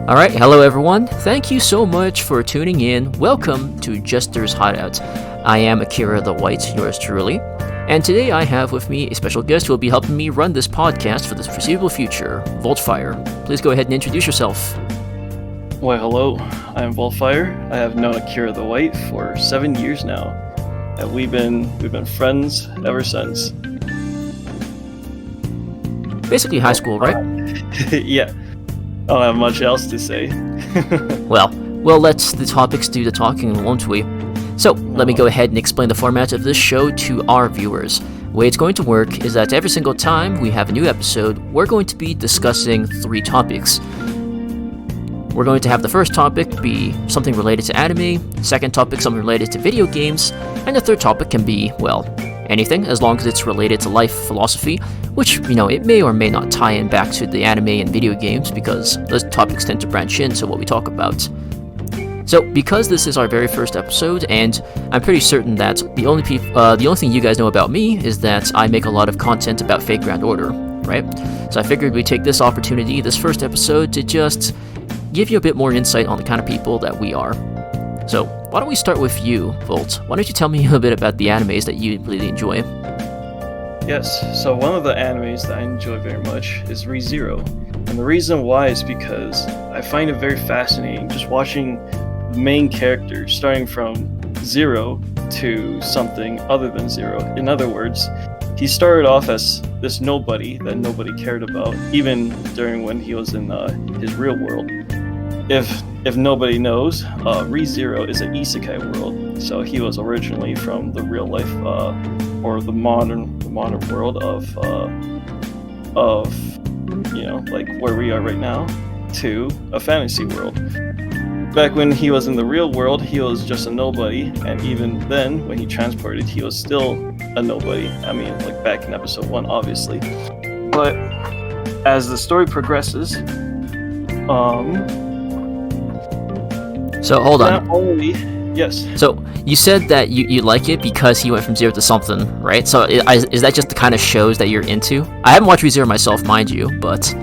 Alright, hello everyone. Thank you so much for tuning in. Welcome to Jesters Hideout. I am Akira the White, yours truly. And today I have with me a special guest who will be helping me run this podcast for the foreseeable future, Voltfire. Please go ahead and introduce yourself. Why, hello. I am Voltfire. I have known Akira the White for 7 years now. And we've been friends ever since. Basically high school, right? Yeah. I don't have much else to say. Well, let the topics do the talking, won't we? So, let me go ahead and explain the format of this show to our viewers. The way it's going to work is that every single time we have a new episode, we're going to be discussing 3 topics. We're going to have the first topic be something related to anime, second topic something related to video games, and the third topic can be, well, anything, as long as it's related to life philosophy, which, it may or may not tie in back to the anime and video games, because those topics tend to branch into what we talk about. So, because this is our very first episode, and I'm pretty certain that the only thing you guys know about me is that I make a lot of content about Fate Grand Order, right? So I figured we'd take this opportunity, this first episode, to just give you a bit more insight on the kind of people that we are. So, why don't we start with you, Volt? Why don't you tell me a bit about the animes that you really enjoy? Yes, so one of the animes that I enjoy very much is Re:Zero. And the reason why is because I find it very fascinating just watching the main character starting from zero to something other than zero. In other words, he started off as this nobody that nobody cared about, even during when he was in his real world. If nobody knows, Re:Zero is an isekai world, so he was originally from the real life or the modern world of like where we are right now, to a fantasy world. Back when he was in the real world, he was just a nobody, and even then, when he transported, he was still a nobody. I mean, like back in episode 1, obviously. But as the story progresses, So hold on. not only, yes. So you said that you like it because he went from 0 to something, right? So is that just the kind of shows that you're into? I haven't watched Re:Zero myself, mind you, but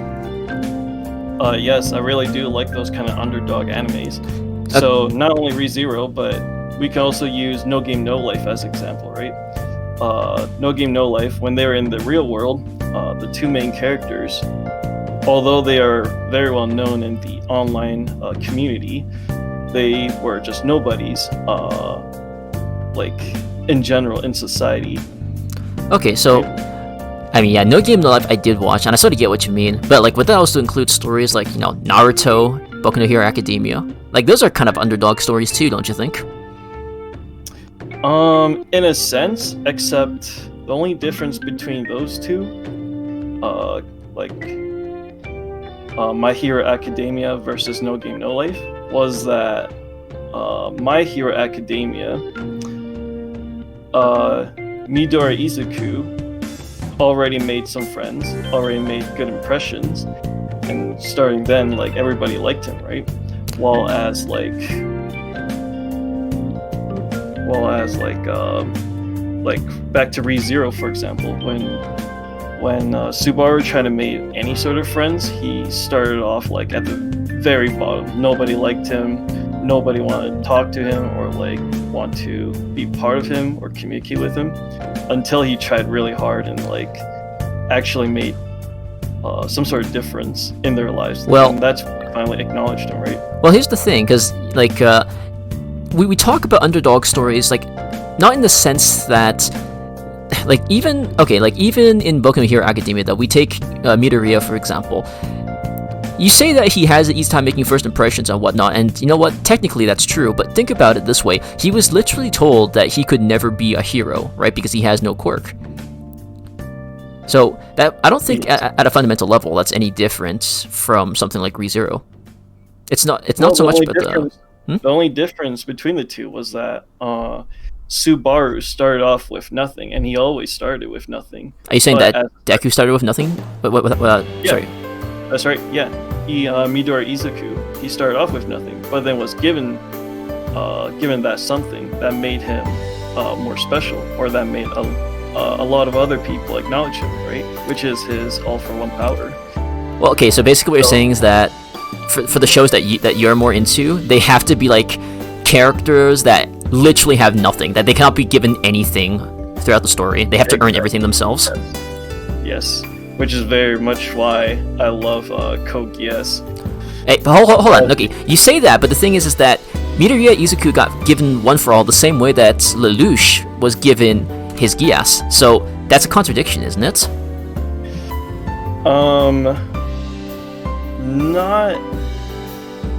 Yes, I really do like those kind of underdog animes. So not only Re:Zero, but we can also use No Game No Life as example, right? No Game No Life, when they're in the real world, the 2 main characters, although they are very well known in the online community, they were just nobodies, like in general in society. okay, so I mean, yeah, No Game No Life I did watch, and I sort of get what you mean, but like, would that also include stories like, Naruto, Boku no Hero Academia? Like, those are kind of underdog stories too, don't you think? In a sense, except the only difference between those two, My Hero Academia versus No Game No Life, was that My Hero Academia, Midori Izuku already made some friends, already made good impressions, and starting then, like, everybody liked him, right? While as back to Re:Zero, for example, when Subaru tried to make any sort of friends, he started off like at the very bottom. Nobody liked him, nobody wanted to talk to him or like want to be part of him or communicate with him, until he tried really hard and like actually made some sort of difference in their lives. Well, and that's when we finally acknowledged him, right? Well, here's the thing, because like we talk about underdog stories, like not in the sense that even in Boku no Hero Academia, that we take Midoriya for example. You say that he has an easy time making first impressions and whatnot, and you know what? Technically that's true, but think about it this way. He was literally told that he could never be a hero, right? Because he has no quirk. So that I don't think at a fundamental level that's any different from something like Re:Zero. It's not so much about the only difference between the two was that Subaru started off with nothing, and he always started with nothing. Are you saying that Deku started with nothing? Yeah. Sorry. That's right, yeah. Midori Izuku, he started off with nothing, but then was given that something that made him more special, or that made a lot of other people acknowledge him, right? Which is his all-for-one power. Well, okay, so basically what you're saying is that for the shows that you're more into, they have to be like characters that literally have nothing, that they cannot be given anything throughout the story. They have to earn everything themselves. Yes, which is very much why I love Code Geass. Hey, hold on. Okay, you say that, but the thing is that Midoriya Izuku got given One for All the same way that Lelouch was given his Geass. So that's a contradiction, isn't it? Not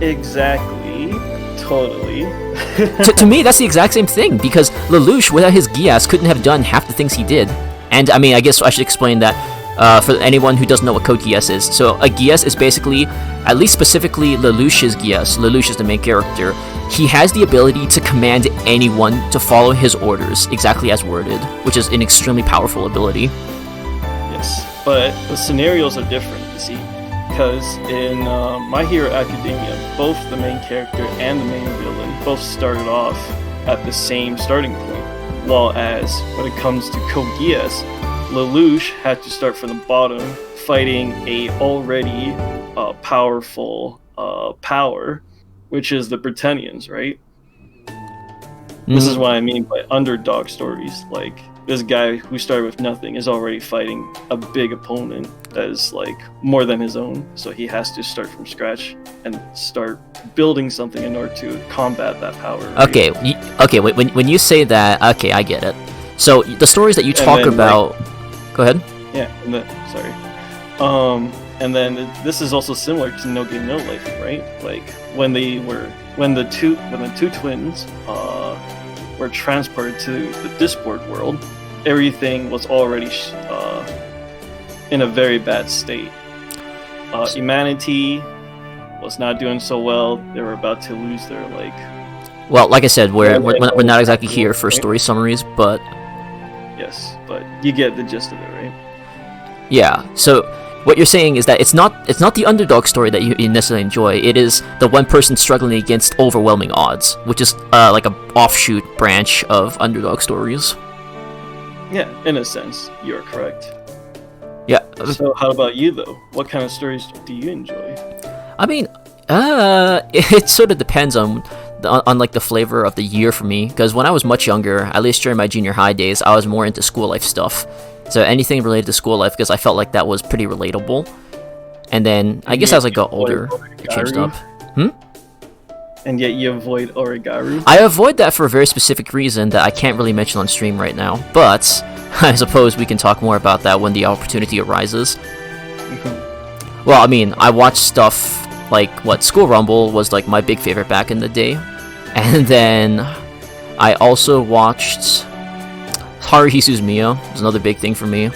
exactly. Totally. to me, that's the exact same thing, because Lelouch, without his Geass, couldn't have done half the things he did. And, I mean, I guess I should explain that for anyone who doesn't know what Code Geass is. So, a Geass is basically, at least specifically Lelouch's Geass. Lelouch is the main character. He has the ability to command anyone to follow his orders, exactly as worded, which is an extremely powerful ability. Yes, but the scenarios are different, you see. Because in My Hero Academia, both the main character and the main villain both started off at the same starting point. While as when it comes to Code Geass, Lelouch had to start from the bottom, fighting a already powerful power, which is the Britannians, right? This is what I mean by underdog stories. Like, this guy who started with nothing is already fighting a big opponent that is like more than his own, so he has to start from scratch and start building something in order to combat that power. Right? Okay, when you say that, okay, I get it. So the stories that you talk about, go ahead. Yeah, and then this is also similar to No Game No Life, right? Like when the two twins were transported to the Discord world, everything was already in a very bad state. Humanity was not doing so well. They were about to lose their Well, like I said, we're not exactly here for story summaries, but yes, but you get the gist of it, right? Yeah. So what you're saying is that it's not the underdog story that you necessarily enjoy. It is the one person struggling against overwhelming odds, which is like a offshoot branch of underdog stories. Yeah, in a sense, you're correct. Yeah. So how about you, though? What kind of stories do you enjoy? I mean, it sort of depends on like the flavor of the year for me. Because when I was much younger, at least during my junior high days, I was more into school life stuff. So anything related to school life, because I felt like that was pretty relatable. And then I guess as I got older, it changed up. And yet you avoid Origaru? I avoid that for a very specific reason that I can't really mention on stream right now. But I suppose we can talk more about that when the opportunity arises. Well, I mean, I watched stuff like School Rumble was like my big favorite back in the day, and then I also watched Haruhi Suzumiya was another big thing for me.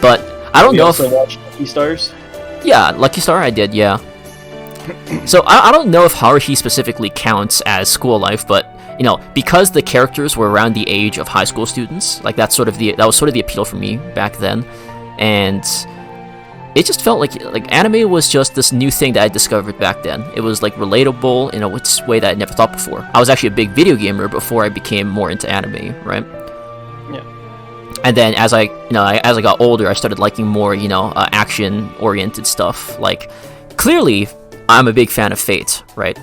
But I don't know if you also watched Lucky Stars? Yeah, Lucky Star I did, yeah. So I don't know if Haruhi specifically counts as school life, but you know, because the characters were around the age of high school students, like that was sort of the appeal for me back then, and it just felt like anime was just this new thing that I discovered back then. It was like relatable in a way that I never thought before. I was actually a big video gamer before I became more into anime, right? Yeah. And then as I got older, I started liking more, action-oriented stuff. Like, clearly, I'm a big fan of Fate, right?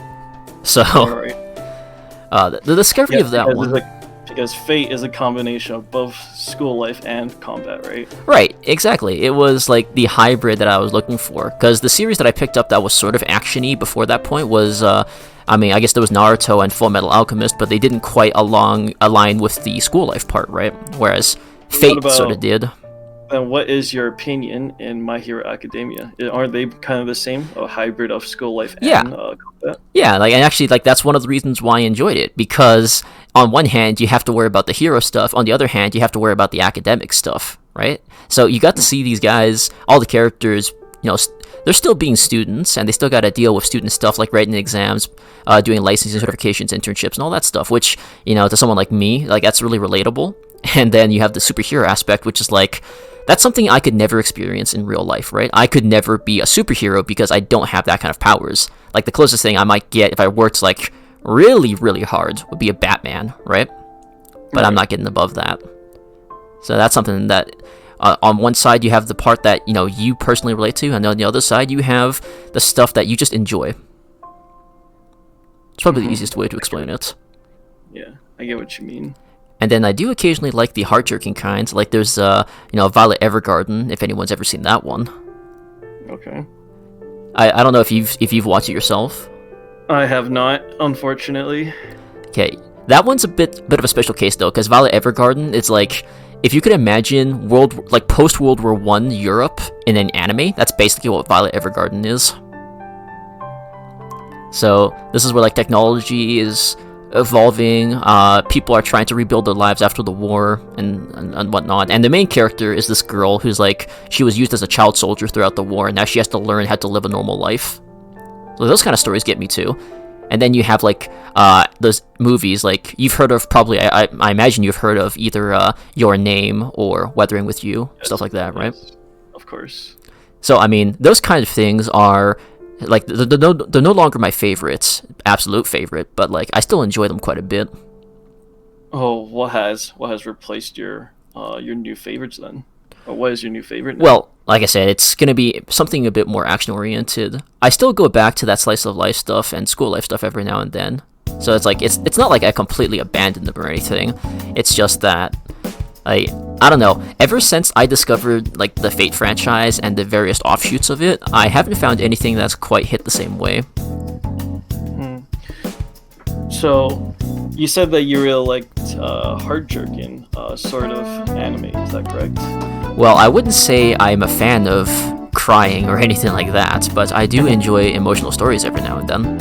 So, the discovery of that one. Because Fate is a combination of both school life and combat, right? Right, exactly. It was like the hybrid that I was looking for. Because the series that I picked up that was sort of action-y before that point was, I guess there was Naruto and Full Metal Alchemist, but they didn't quite align with the school life part, right? Whereas Fate sort of did. And what is your opinion in My Hero Academia? Aren't they kind of the same, a hybrid of school life and combat? Yeah, and actually, that's one of the reasons why I enjoyed it, because on one hand, you have to worry about the hero stuff, on the other hand, you have to worry about the academic stuff, right? So you got to see these guys, all the characters, they're still being students, and they still got to deal with student stuff like writing exams, doing licensing certifications, internships, and all that stuff, which, to someone like me, that's really relatable. And then you have the superhero aspect, which is that's something I could never experience in real life, right? I could never be a superhero because I don't have that kind of powers. Like, the closest thing I might get if I worked, really, really hard would be a Batman, right? But I'm not getting above that. So that's something that on one side you have the part that you personally relate to, and on the other side you have the stuff that you just enjoy. It's probably the easiest way to explain it. Yeah, I get what you mean. And then I do occasionally like the heart-jerking kinds. Like there's Violet Evergarden, if anyone's ever seen that one. Okay. I don't know if you've watched it yourself. I have not, unfortunately. Okay, that one's a bit of a special case though, because Violet Evergarden is like, if you could imagine post World War I Europe in an anime, that's basically what Violet Evergarden is. So this is where like technology is evolving, people are trying to rebuild their lives after the war and whatnot, and the main character is this girl who's like, she was used as a child soldier throughout the war, and now she has to learn how to live a normal life. So those kind of stories get me too. And then you have like those movies like you've heard of, probably I imagine you've heard of either Your Name or Weathering with You, Yes, stuff like that, right? yes, of course. So I mean, those kind of things are like they're no longer my favorites, absolute favorite, but like I still enjoy them quite a bit. Oh, what has replaced your new favorites then? Or what is your new favorite now? Well, like I said, it's gonna be something a bit more action oriented. I still go back to that slice of life stuff and school life stuff every now and then. So it's like it's not like I completely abandoned them or anything. It's just that I don't know. Ever since I discovered like the Fate franchise and the various offshoots of it, I haven't found anything that's quite hit the same way. So, you said that you really liked heart-jerking sort of anime, is that correct? Well, I wouldn't say I'm a fan of crying or anything like that, but I do enjoy emotional stories every now and then.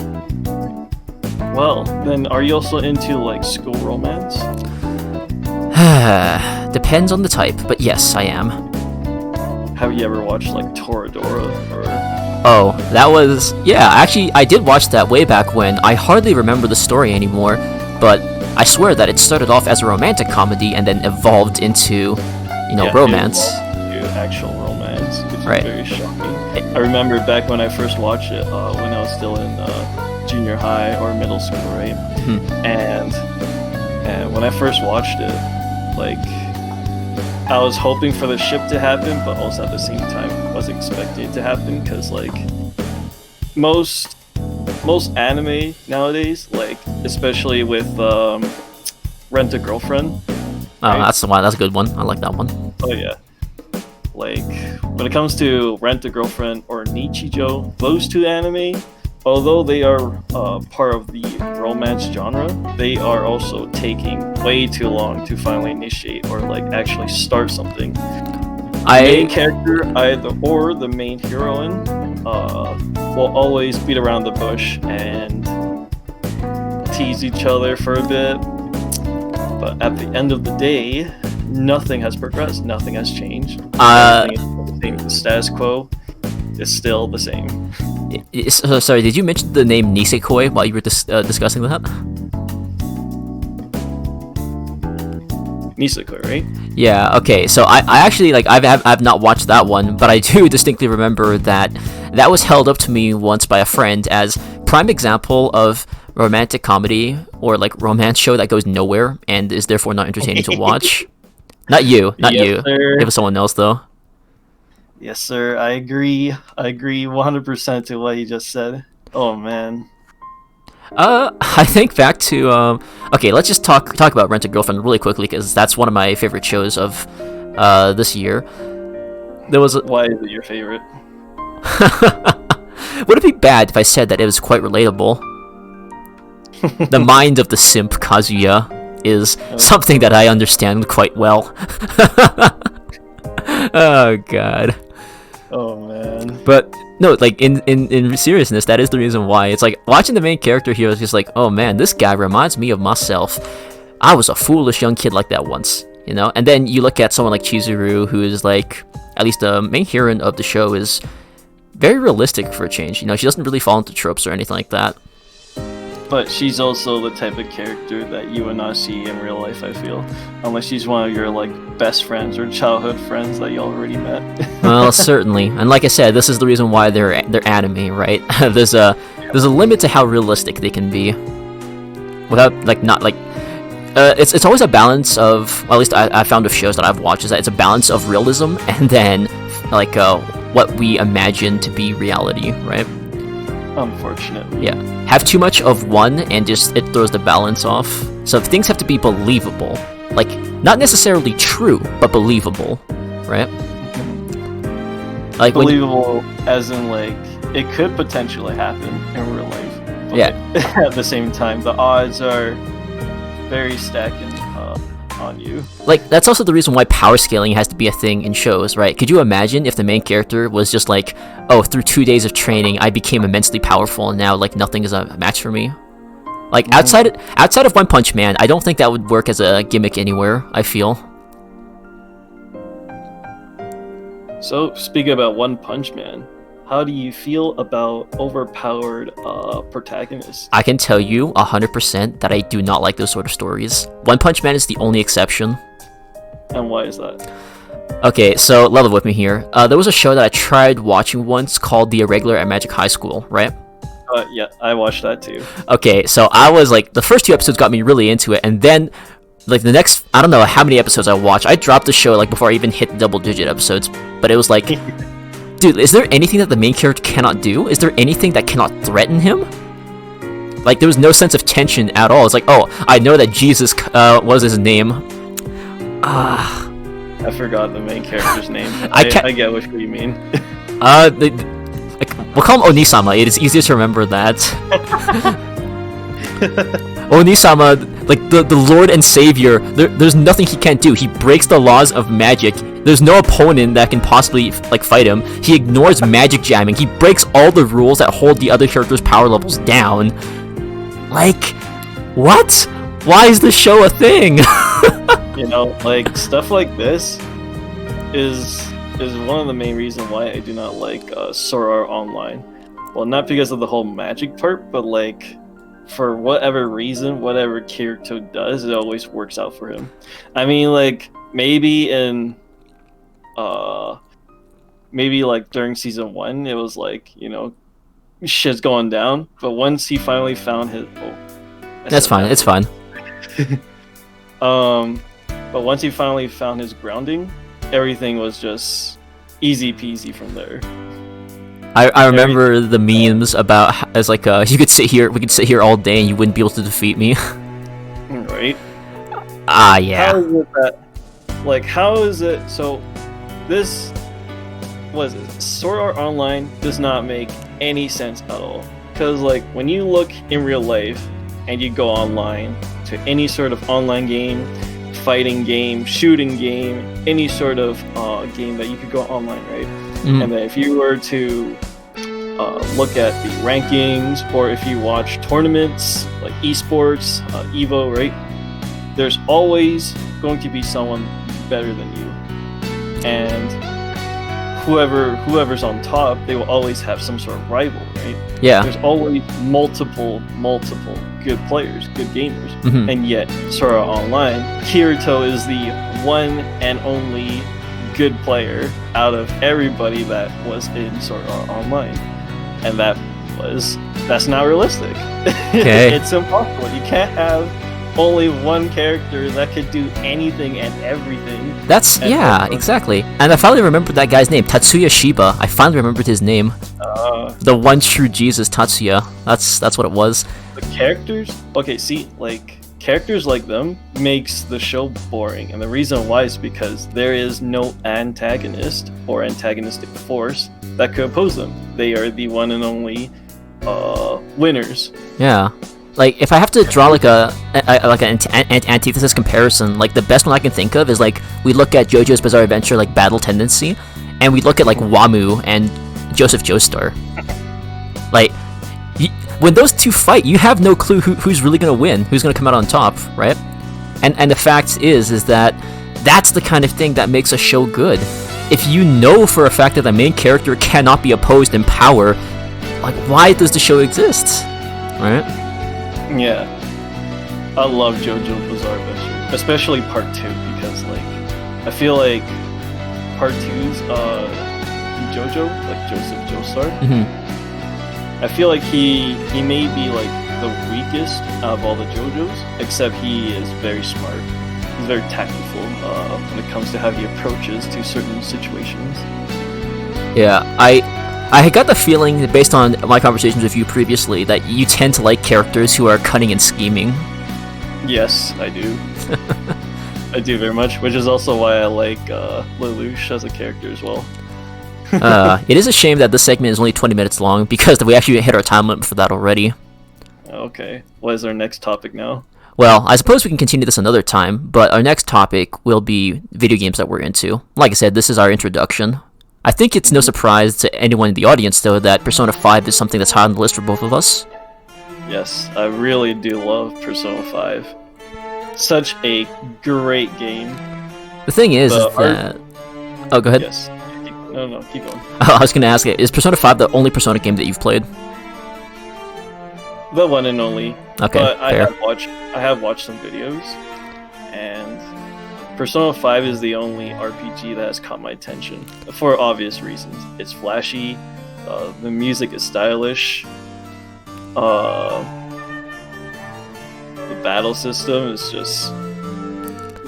Well, then are you also into like school romance? Depends on the type, but yes, I am. Have you ever watched like Toradora or... Oh, that was... Yeah, actually, I did watch that way back when. I hardly remember the story anymore, but I swear that it started off as a romantic comedy and then evolved into, romance. Into actual romance, which is Right. very shocking. I remember back when I first watched it, when I was still in junior high or middle school, right? And when I first watched it, like, I was hoping for the ship to happen, but also at the same time was expecting it to happen, because like most anime nowadays, like especially with Rent a Girlfriend. Oh, that's the one. That's a good one. I like that one. Oh yeah. Like when it comes to Rent a Girlfriend or Nichijou, those two anime, although they are part of the romance genre, they are also taking way too long to finally initiate or like actually start something. The main character, or the main heroine, will always beat around the bush and tease each other for a bit. But at the end of the day, nothing has progressed. Nothing has changed. Everything is the same. The status quo is still the same. Sorry, did you mention the name Nisekoi while you were discussing that? Nisekoi, right? Yeah, okay, so I actually, like, I've not watched that one, but I do distinctly remember that was held up to me once by a friend as prime example of romantic comedy or, like, romance show that goes nowhere and is therefore not entertaining to watch. Not you. Yes, sir. It was someone else, though. Yes, sir. I agree 100% to what you just said. Oh, man. I think back to okay, let's just talk about Rent a Girlfriend really quickly because that's one of my favorite shows of this year. There was Why is it your favorite? Would it be bad if I said that it was quite relatable? The mind of the simp Kazuya is something that I understand quite well. Oh god. Oh man. But no, like in seriousness, that is the reason why. It's like watching the main character here is just like, oh man, this guy reminds me of myself. I was a foolish young kid like that once, you know? And then you look at someone like Chizuru, who is like, at least the main heroine of the show is very realistic for a change. You know, she doesn't really fall into tropes or anything like that. But she's also the type of character that you would not see in real life, I feel. Unless she's one of your, like, best friends or childhood friends that you already met. Well, certainly. And like I said, this is the reason why they're anime, right? There's a limit to how realistic they can be. Without, like, not, like... it's always a balance of, well, at least I found with shows that I've watched, is that it's a balance of realism and then like what we imagine to be reality, right? Unfortunately. Yeah. Have too much of one and just it throws the balance off. So things have to be believable. Like, not necessarily true, but believable, right? Like believable as in like it could potentially happen in real life. But at the same time, the odds are very stacking on you. Like, that's also the reason why power scaling has to be a thing in shows, right? Could you imagine if the main character was just like, oh, through 2 days of training, I became immensely powerful, and now like nothing is a match for me? Like, outside of One Punch Man, I don't think that would work as a gimmick anywhere, I feel. So, speaking about One Punch Man, how do you feel about overpowered protagonists? I can tell you 100% that I do not like those sort of stories. One Punch Man is the only exception. And why is that? Okay, so level with me here. There was a show that I tried watching once called The Irregular at Magic High School, right? Yeah, I watched that too. Okay, so I was like, the first 2 episodes got me really into it, and then like the next, I don't know how many episodes I watched. I dropped the show like before I even hit double-digit episodes, but it was like, dude, is there anything that the main character cannot do? Is there anything that cannot threaten him? Like, there was no sense of tension at all. It's like, oh, I know that Jesus was his name. I forgot the main character's name. I get what you mean. We'll call him Onisama. It is easier to remember that. Onisama, like the Lord and Savior, there's nothing he can't do. He breaks the laws of magic. There's no opponent that can possibly like fight him. He ignores magic jamming. He breaks all the rules that hold the other characters' power levels down. Like, what? Why is this show a thing? You know, like stuff like this is one of the main reasons why I do not like Sword Art Online. Well, not because of the whole magic part, but like for whatever reason, whatever Kirito does, it always works out for him. I mean, like maybe in maybe like during season 1, it was like, you know, shit's going down. But once he finally found his, that's fine. It's fine. But once he finally found his grounding, everything was just easy peasy from there. I remember the memes about as like we could sit here all day and you wouldn't be able to defeat me. Right. Yeah. How is it that, like, how is it so this was it, Sword Art Online does not make any sense at all, because like when you look in real life and you go online to any sort of online game, fighting game, shooting game, any sort of game that you could go online, right? And then if you were to look at the rankings, or if you watch tournaments like esports, Evo, right? There's always going to be someone better than you, and whoever's on top, they will always have some sort of rival, right? Yeah. There's always multiple good players, good gamers, and yet Sword Art Online, Kirito is the one and only good player out of everybody that was in Sword Art Online, and that's not realistic. Okay. It's impossible. You can't have only one character that could do anything and everything. Exactly. And I finally remembered that guy's name, Tatsuya Shiba. I finally remembered his name. The one true Jesus, Tatsuya. That's what it was. The characters? Okay, see, like, characters like them makes the show boring, and the reason why is because there is no antagonist or antagonistic force that could oppose them. They are the one and only winners. Yeah. Like, if I have to draw like an antithesis comparison, like the best one I can think of is like we look at JoJo's Bizarre Adventure like Battle Tendency, and we look at like Wamu and Joseph Joestar. Like, when those two fight, you have no clue who's really gonna win, who's gonna come out on top, right? And the fact is that that's the kind of thing that makes a show good. If you know for a fact that the main character cannot be opposed in power, like, why does the show exist, right? Yeah, I love JoJo's Bizarre Adventure, especially part 2, because like I feel like part 2's JoJo, like Joseph Joestar, I feel like he may be like the weakest out of all the JoJos, except he is very smart. He's very tactful when it comes to how he approaches to certain situations. Yeah, I got the feeling, that based on my conversations with you previously, that you tend to like characters who are cunning and scheming. Yes, I do. I do very much, which is also why I like Lelouch as a character as well. It is a shame that this segment is only 20 minutes long, because we actually hit our time limit for that already. Okay, what is our next topic now? Well, I suppose we can continue this another time, but our next topic will be video games that we're into. Like I said, this is our introduction. I think it's no surprise to anyone in the audience, though, that Persona 5 is something that's high on the list for both of us. Yes, I really do love Persona 5. Such a great game. The thing is that... Oh, go ahead. Yes. No, keep going. I was going to ask, is Persona 5 the only Persona game that you've played? The one and only. Okay, but fair. I have watched some videos, and Persona 5 is the only RPG that has caught my attention for obvious reasons. It's flashy, the music is stylish, the battle system is just,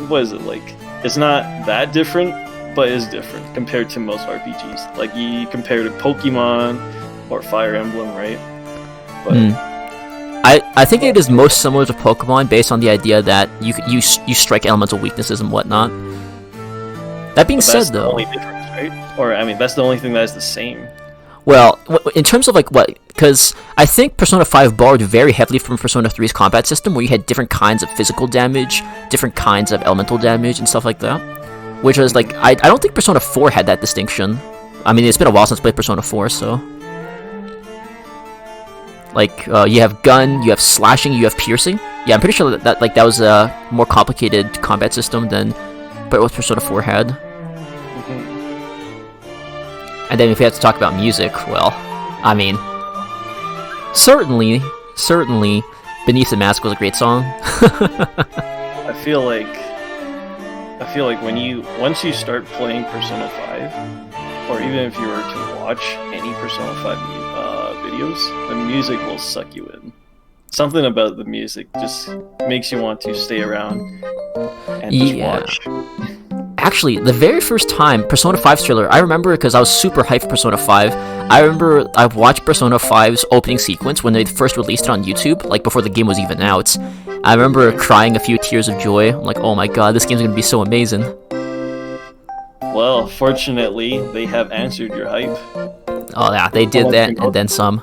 what is it like? It's not that different, but it's different compared to most RPGs. Like you compare to Pokemon or Fire Emblem, right? But I think it is most similar to Pokemon based on the idea that you strike elemental weaknesses and whatnot. That being said, though, that's the only difference, right? Or I mean, that's the only thing that is the same. Well, in terms of like what, because I think Persona 5 borrowed very heavily from Persona 3's combat system, where you had different kinds of physical damage, different kinds of elemental damage, and stuff like that. Which was like, I don't think Persona 4 had that distinction. I mean, it's been a while since I played Persona 4, so. Like, you have gun, you have slashing, you have piercing. Yeah, I'm pretty sure that was a more complicated combat system than what Persona 4 had. And then if we have to talk about music, well, I mean, certainly, Beneath the Mask was a great song. I feel like once you start playing Persona 5, or even if you were to watch any Persona 5 videos, the music will suck you in. Something about the music just makes you want to stay around and just watch. Actually, the very first time Persona 5's trailer, I remember because I was super hyped for Persona 5. I remember I watched Persona 5's opening sequence when they first released it on YouTube, like before the game was even out. I remember crying a few tears of joy. I'm like, oh my god, this game's gonna be so amazing. Well, fortunately, they have answered your hype. Oh yeah, they did that and then some.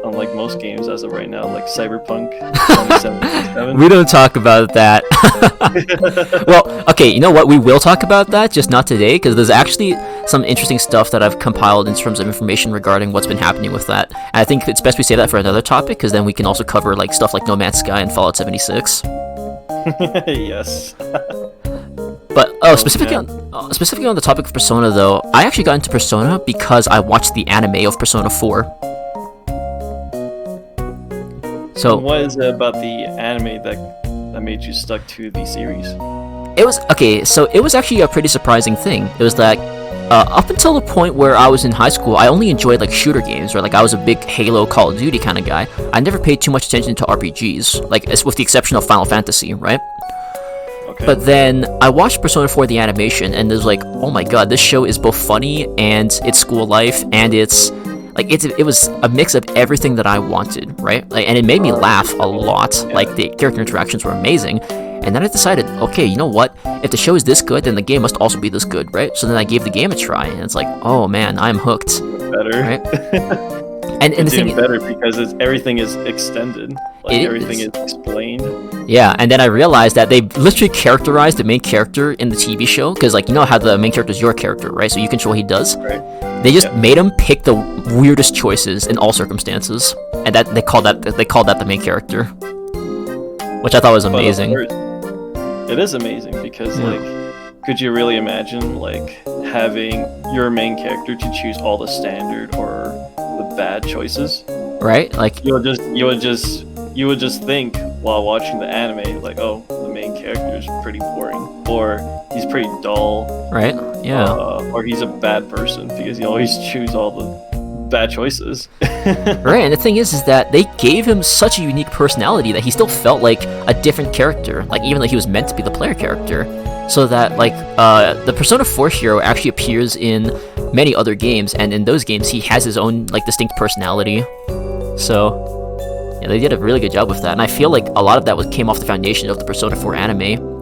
Unlike most games as of right now, like Cyberpunk 2077. We don't talk about that. Well, okay, you know what? We will talk about that, just not today, because there's actually some interesting stuff that I've compiled in terms of information regarding what's been happening with that. And I think it's best we save that for another topic, because then we can also cover like stuff like No Man's Sky and Fallout 76. Yes. But specifically on the topic of Persona, though, I actually got into Persona because I watched the anime of Persona 4. So what is it about the anime that made you stuck to the series? It was actually a pretty surprising thing. It was that up until the point where I was in high school, I only enjoyed like shooter games, or like I was a big Halo, Call of Duty kind of guy. I never paid too much attention to RPGs, like with the exception of Final Fantasy, right? Okay. But then I watched Persona 4 the animation, and it was like, oh my god, this show is both funny and it's school life, and it's like it was a mix of everything that I wanted, right? Like, and it made me laugh a lot. Like the character interactions were amazing. And then I decided, okay, you know what? If the show is this good, then the game must also be this good, right? So then I gave the game a try, and it's like, oh man, I'm hooked. Better. Right? And the thing better because everything is extended. Like everything is explained. Yeah, and then I realized that they literally characterized the main character in the TV show, because like, you know how the main character is your character, right? So you control what he does. Right. They just made him pick the weirdest choices in all circumstances, and that they called that the main character, which I thought was amazing. It is amazing because like, could you really imagine like having your main character to choose all the standard or the bad choices? Right? Like you would just think while watching the anime, like, oh, the main character is pretty boring, or he's pretty dull, right? Yeah. Or he's a bad person because he always chooses all the bad choices. Right, and the thing is that they gave him such a unique personality that he still felt like a different character, like even though he was meant to be the player character. So that like the Persona 4 hero actually appears in many other games, and in those games he has his own like distinct personality. So yeah, they did a really good job with that, and I feel like a lot of that came off the foundation of the Persona 4 anime.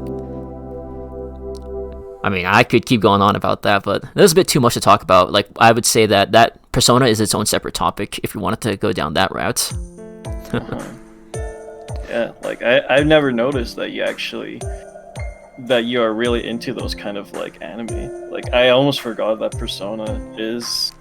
I mean, I could keep going on about that, but there's a bit too much to talk about. Like, I would say that Persona is its own separate topic if you wanted to go down that route. Yeah, like I've never noticed that you are really into those kind of like anime. Like, I almost forgot that Persona is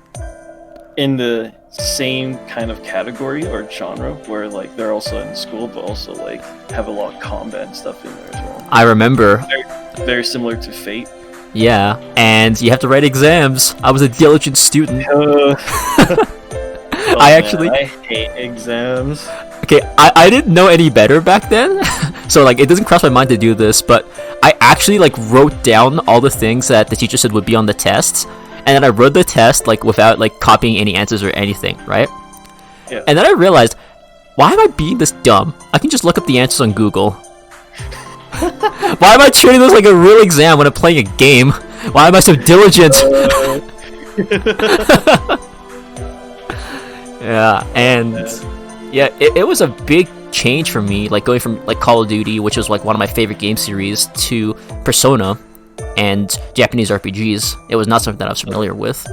in the same kind of category or genre where like they're also in school, but also like have a lot of combat and stuff in there as well. I remember. Very similar to Fate. Yeah, and you have to write exams. I was a diligent student. I hate exams. Okay, I didn't know any better back then, so like it doesn't cross my mind to do this, but I actually like wrote down all the things that the teacher said would be on the tests, and then I wrote the test like without like copying any answers or anything, right? Yeah. And then I realized, why am I being this dumb? I can just look up the answers on Google. Why am I treating this like a real exam when I'm playing a game? Why am I so diligent? Yeah, and yeah, it was a big change for me, like going from like Call of Duty, which was like one of my favorite game series, to Persona and Japanese RPGs. It was not something that I was familiar with.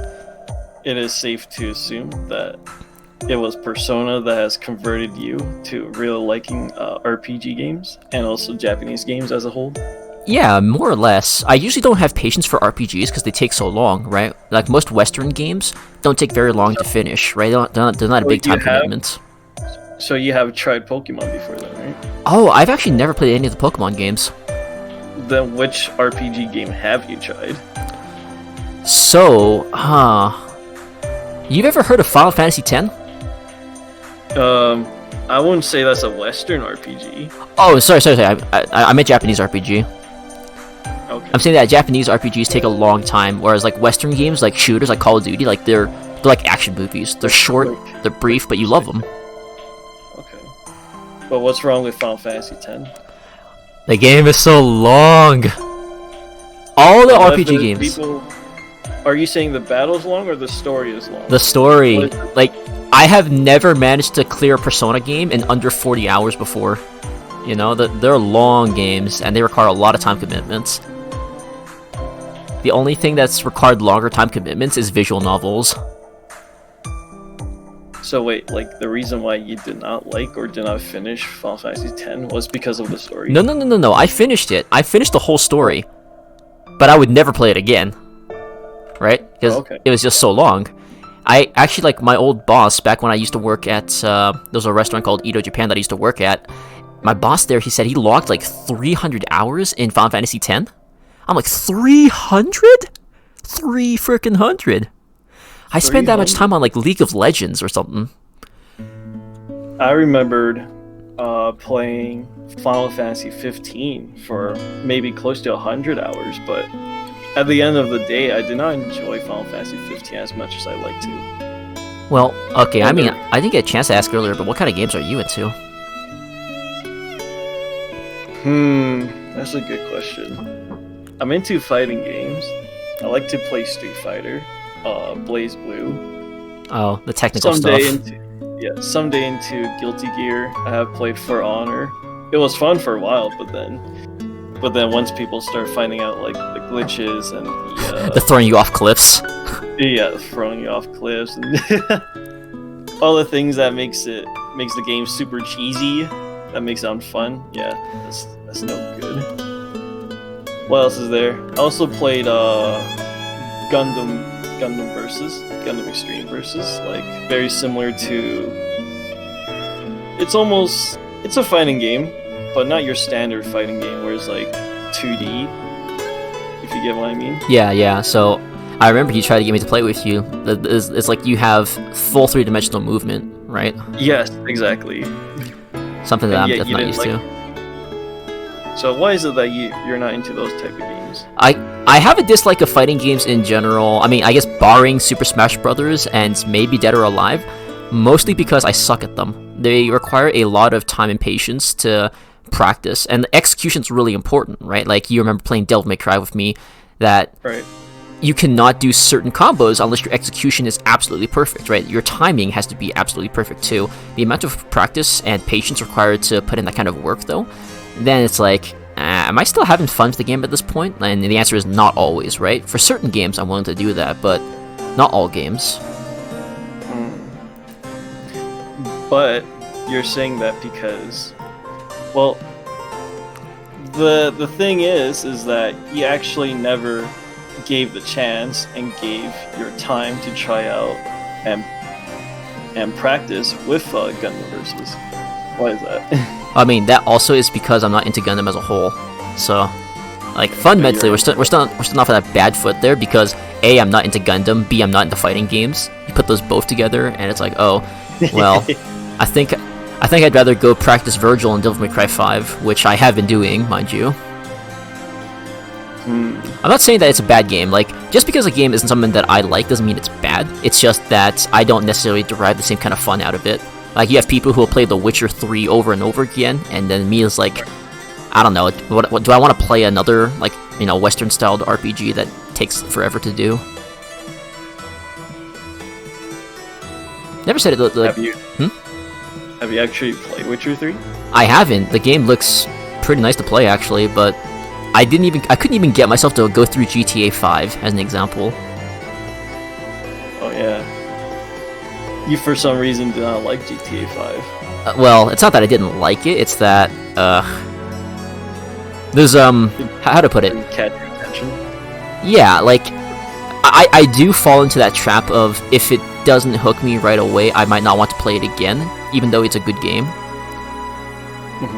It is safe to assume that it was Persona that has converted you to really liking RPG games and also Japanese games as a whole. Yeah, more or less. I usually don't have patience for RPGs because they take so long, right? Like most Western games don't take very long to finish, right? They're not a big time commitment. So you have tried Pokemon before then, right? Oh, I've actually never played any of the Pokemon games. Then which RPG game have you tried? So, you've ever heard of Final Fantasy X? I wouldn't say that's a Western RPG. Oh, sorry. I meant Japanese RPG. Okay. I'm saying that Japanese RPGs take a long time, whereas like Western games, like shooters, like Call of Duty, like they're like action movies. They're short, they're brief, but you love them. Okay. But what's wrong with Final Fantasy X? The game is so long. All the RPG games. Are you saying the battle's long or the story is long? The story, like, I have never managed to clear a Persona game in under 40 hours before. You know, they're long games, and they require a lot of time commitments. The only thing that's required longer time commitments is visual novels. So wait, like, the reason why you did not like or did not finish Final Fantasy X was because of the story? No. I finished it. I finished the whole story. But I would never play it again. Right? Because it was just so long. I actually, like, my old boss, back when I used to work at, there was a restaurant called Edo Japan that I used to work at. My boss there, he said he logged, like, 300 hours in Final Fantasy X. I'm like, 300? 300. I spent that much time on, like, League of Legends or something. I remembered playing Final Fantasy 15 for maybe close to 100 hours, but at the end of the day, I did not enjoy Final Fantasy 15 as much as I like to. Well, okay, I mean, I didn't get a chance to ask earlier, but what kind of games are you into? That's a good question. I'm into fighting games. I like to play Street Fighter, Blaze Blue. Oh, the technical stuff. Someday into Guilty Gear. I have played For Honor. It was fun for a while, but then once people start finding out like the glitches and the throwing you off cliffs. Yeah, throwing you off cliffs and all the things that makes the game super cheesy, that makes it unfun. Yeah, that's no good. What else is there? I also played Gundam Extreme Versus, like very similar to. It's a fighting game, but not your standard fighting game where it's like 2D. If you get what I mean. Yeah. So I remember you tried to get me to play with you. It's like you have full 3-dimensional movement, right? Yes, exactly. Something that I'm just not used to. So why is it that you're not into those type of games? I have a dislike of fighting games in general. I mean, I guess barring Super Smash Brothers and maybe Dead or Alive, mostly because I suck at them. They require a lot of time and patience to practice, and the execution's really important, right? Like, you remember playing Devil May Cry with me, that Right. you cannot do certain combos unless your execution is absolutely perfect, right? Your timing has to be absolutely perfect too. The amount of practice and patience required to put in that kind of work, though, then it's like, am I still having fun with the game at this point? And the answer is not always, right? For certain games, I'm willing to do that, but not all games. But you're saying that because, well, the thing is that you actually never gave the chance and gave your time to try out and practice with Gundam Versus. Why is that? I mean, that also is because I'm not into Gundam as a whole. So, like, fundamentally, we're still off of that bad foot there because A, I'm not into Gundam, B, I'm not into fighting games. You put those both together, and it's like, oh, well, I think I'd rather go practice Virgil in Devil May Cry 5, which I have been doing, mind you. I'm not saying that it's a bad game. Like, just because a game isn't something that I like doesn't mean it's bad. It's just that I don't necessarily derive the same kind of fun out of it. Like, you have people who will play The Witcher 3 over and over again, and then me is like, I don't know, what do I want to play another, like, you know, Western-styled RPG that takes forever to do? Never said it. Like, Have you actually played Witcher 3? I haven't. The game looks pretty nice to play, actually, but I couldn't even get myself to go through GTA 5, as an example. Oh yeah. You for some reason do not like GTA 5. Well, it's not that I didn't like it, it's that, there's, how to put it? Didn't catch your attention? Yeah, like, I do fall into that trap of, if it doesn't hook me right away, I might not want to play it again, even though it's a good game.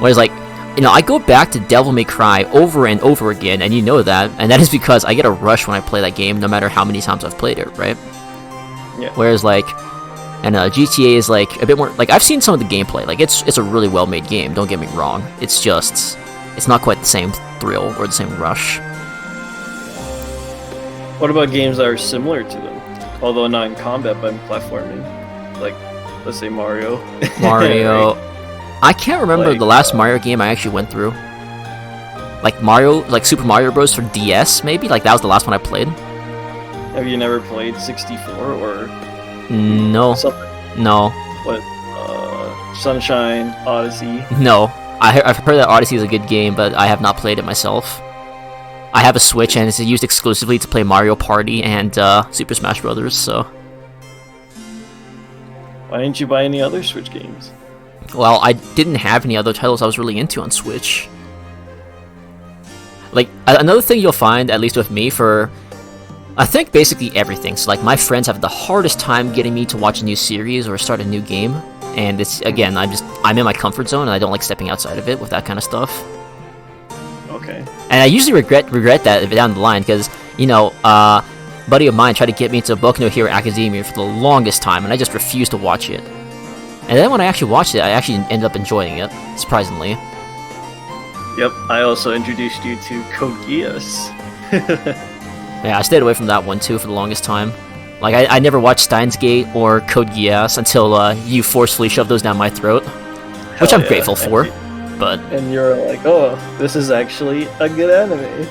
Whereas, like, you know, I go back to Devil May Cry over and over again, and you know that, and that is because I get a rush when I play that game, no matter how many times I've played it, right? Yeah. Whereas, like, and GTA is, like, a bit more, like, I've seen some of the gameplay, like, it's a really well-made game, don't get me wrong, it's just, it's not quite the same thrill or the same rush. What about games that are similar to them, although not in combat but in platforming, like, let's say Mario? Mario. I can't remember Like, the last Mario game I actually went through. Like Mario, like Super Mario Bros. For DS, maybe? Like, that was the last one I played. Have you never played 64 or No. something? No. What, Sunshine, Odyssey? No. I've heard that Odyssey is a good game, but I have not played it myself. I have a Switch, and it's used exclusively to play Mario Party and Super Smash Brothers, so... Why didn't you buy any other Switch games? Well, I didn't have any other titles I was really into on Switch. Like, another thing you'll find, at least with me, for... I think basically everything. So, like, my friends have the hardest time getting me to watch a new series or start a new game. And it's, again, I'm in my comfort zone, and I don't like stepping outside of it with that kind of stuff. Okay. And I usually regret that down the line, because, you know, a buddy of mine tried to get me into Boku no Hero Academia for the longest time, and I just refused to watch it. And then when I actually watched it, I actually ended up enjoying it, surprisingly. Yep, I also introduced you to Code Geass. Yeah, I stayed away from that one too for the longest time. Like, I never watched Steins Gate or Code Geass until you forcefully shoved those down my throat, which Hell I'm yeah, grateful for. But And you're like, oh, this is actually a good anime.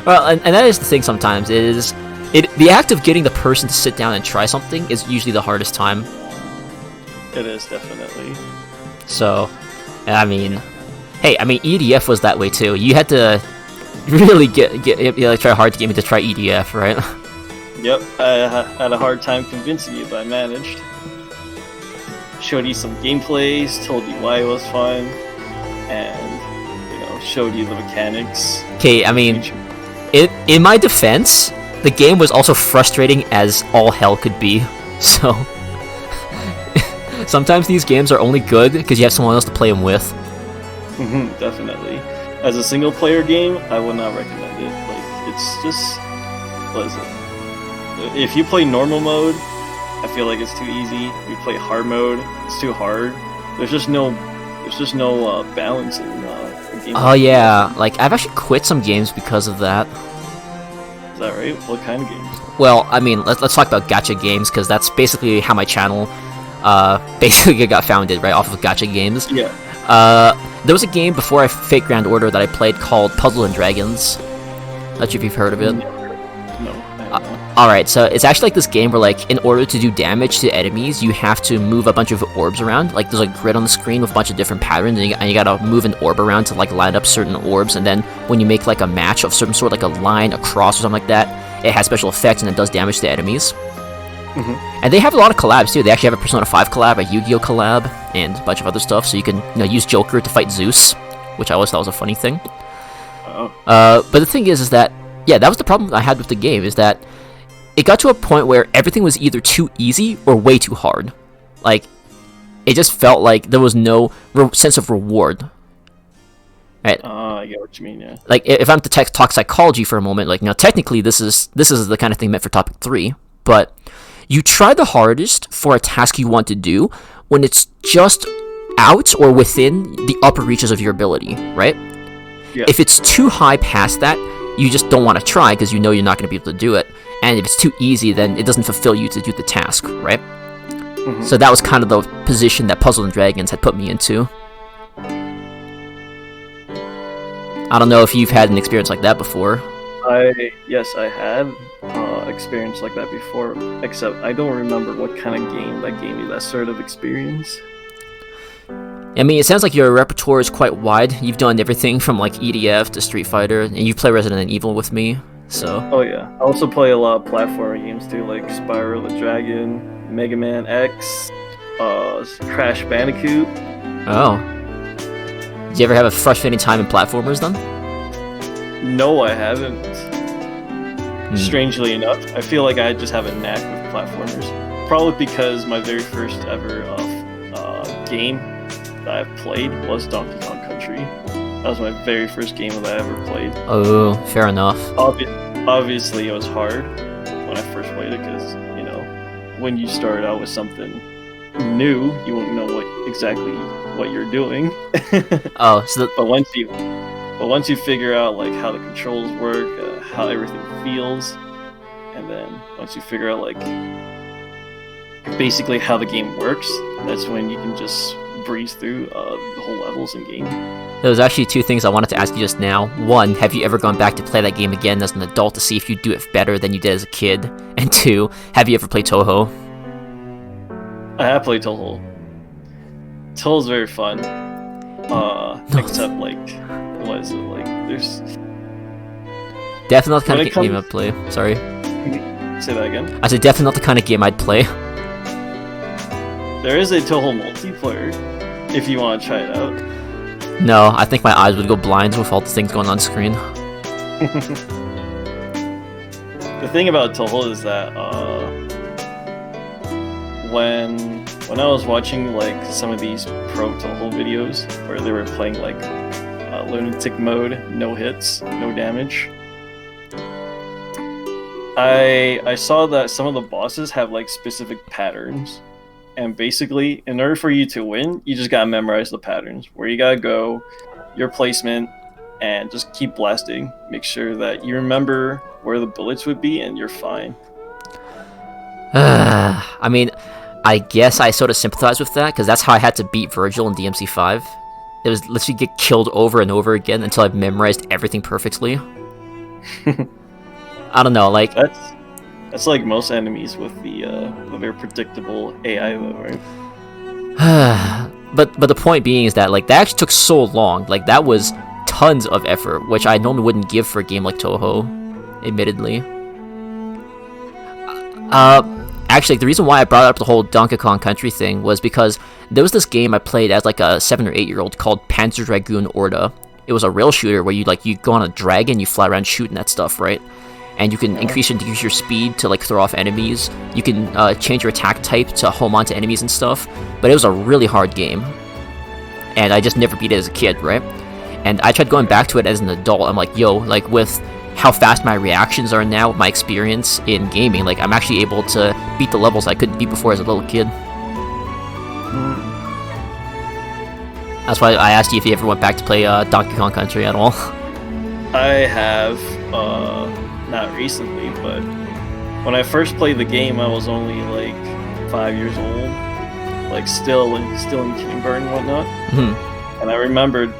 well, and that is the thing. Sometimes the act of getting the person to sit down and try something is usually the hardest time. It is, definitely. So, I mean, hey, EDF was that way too. You had to really try hard to get me to try EDF, right? Yep, I had a hard time convincing you, but I managed. Showed you some gameplays, told you why it was fun, and, you know, showed you the mechanics. Okay, I mean, in my defense, the game was also frustrating as all hell could be, so... Sometimes these games are only good because you have someone else to play them with. Definitely. As a single-player game, I would not recommend it. Like, it's just... What is it? If you play normal mode, I feel like it's too easy. If you play hard mode, it's too hard. There's just no balance in game. Oh yeah, like I've actually quit some games because of that. Is that right? What kind of games? Well, I mean, let's talk about gacha games, because that's basically how my channel basically got founded, right, off of gacha games. Yeah. There was a game before I Fate Grand Order that I played called Puzzle and Dragons. Not sure if you've heard of it. No, I don't know. Alright, so it's actually like this game where, like, in order to do damage to enemies, you have to move a bunch of orbs around. Like, there's a grid on the screen with a bunch of different patterns, and you gotta move an orb around to, like, line up certain orbs, and then when you make, like, a match of some sort, like a line, a cross, or something like that, it has special effects, and it does damage to enemies. And they have a lot of collabs, too. They actually have a Persona 5 collab, a Yu-Gi-Oh! Collab, and a bunch of other stuff, so you can, use Joker to fight Zeus, which I always thought was a funny thing. But the thing is that, yeah, that was the problem I had with the game, is that it got to a point where everything was either too easy or way too hard. Like, it just felt like there was no sense of reward. Right? I get what you mean, yeah. Like, if I'm to talk psychology for a moment, like, technically this is the kind of thing meant for topic 3, but you try the hardest for a task you want to do when it's just out or within the upper reaches of your ability, right? Yeah. If it's too high past that, you just don't want to try because you know you're not going to be able to do it. And if it's too easy, then it doesn't fulfill you to do the task, right? So that was kind of the position that Puzzle and Dragons had put me into. I don't know if you've had an experience like that before. Yes, I had experience like that before, except I don't remember what kind of game that gave me that sort of experience. I mean, it sounds like your repertoire is quite wide. You've done everything from, like, EDF to Street Fighter, and you play Resident Evil with me, so... Oh yeah, I also play a lot of platforming games too, like Spyro the Dragon, Mega Man X, Crash Bandicoot. Oh. Did you ever have a frustrating time in platformers, then? No, I haven't. Strangely enough, I feel like I just have a knack with platformers. Probably because my very first ever game that I've played was Donkey Kong Country. That was my very first game that I ever played. Oh, fair enough. Obviously, it was hard when I first played it because, when you start out with something new, you won't know exactly what you're doing. Oh, so but once you figure out like how the controls work, how everything feels, and then once you figure out like basically how the game works, that's when you can just breeze through the whole levels in game. There was actually two things I wanted to ask you just now. One, have you ever gone back to play that game again as an adult to see if you do it better than you did as a kid? And two, have you ever played Touhou? I have played Touhou. Touhou's very fun. Except like, what is it like? There's definitely not the kind of game I'd play. Sorry. Say that again. I said definitely not the kind of game I'd play. There is a Touhou multiplayer, if you want to try it out. No, I think my eyes would go blind with all the things going on screen. The thing about Touhou is that when I was watching like some of these pro Touhou videos where they were playing like lunatic mode, no hits, no damage, I saw that some of the bosses have like specific patterns. And basically, in order for you to win, you just gotta memorize the patterns. Where you gotta go, your placement, and just keep blasting. Make sure that you remember where the bullets would be, and you're fine. I mean, I guess I sort of sympathize with that, because that's how I had to beat Virgil in DMC5. It was literally get killed over and over again until I memorized everything perfectly. I don't know, like... That's like most enemies with the very predictable AI though, right? But the point being is that like that actually took so long. Like that was tons of effort, which I normally wouldn't give for a game like Touhou, admittedly. Actually, the reason why I brought up the whole Donkey Kong Country thing was because there was this game I played as like a 7 or 8-year-old called Panzer Dragoon Orda. It was a rail shooter where you go on a dragon, you fly around shooting that stuff, right? And you can increase and decrease your speed to like throw off enemies. You can change your attack type to home onto enemies and stuff. But it was a really hard game, and I just never beat it as a kid, right? And I tried going back to it as an adult. I'm like, yo, like with how fast my reactions are now, my experience in gaming, like I'm actually able to beat the levels I couldn't beat before as a little kid. That's why I asked you if you ever went back to play Donkey Kong Country at all. I have, not recently, but when I first played the game, I was only like 5 years old, like still in kindergarten and whatnot. Mm-hmm. And I remembered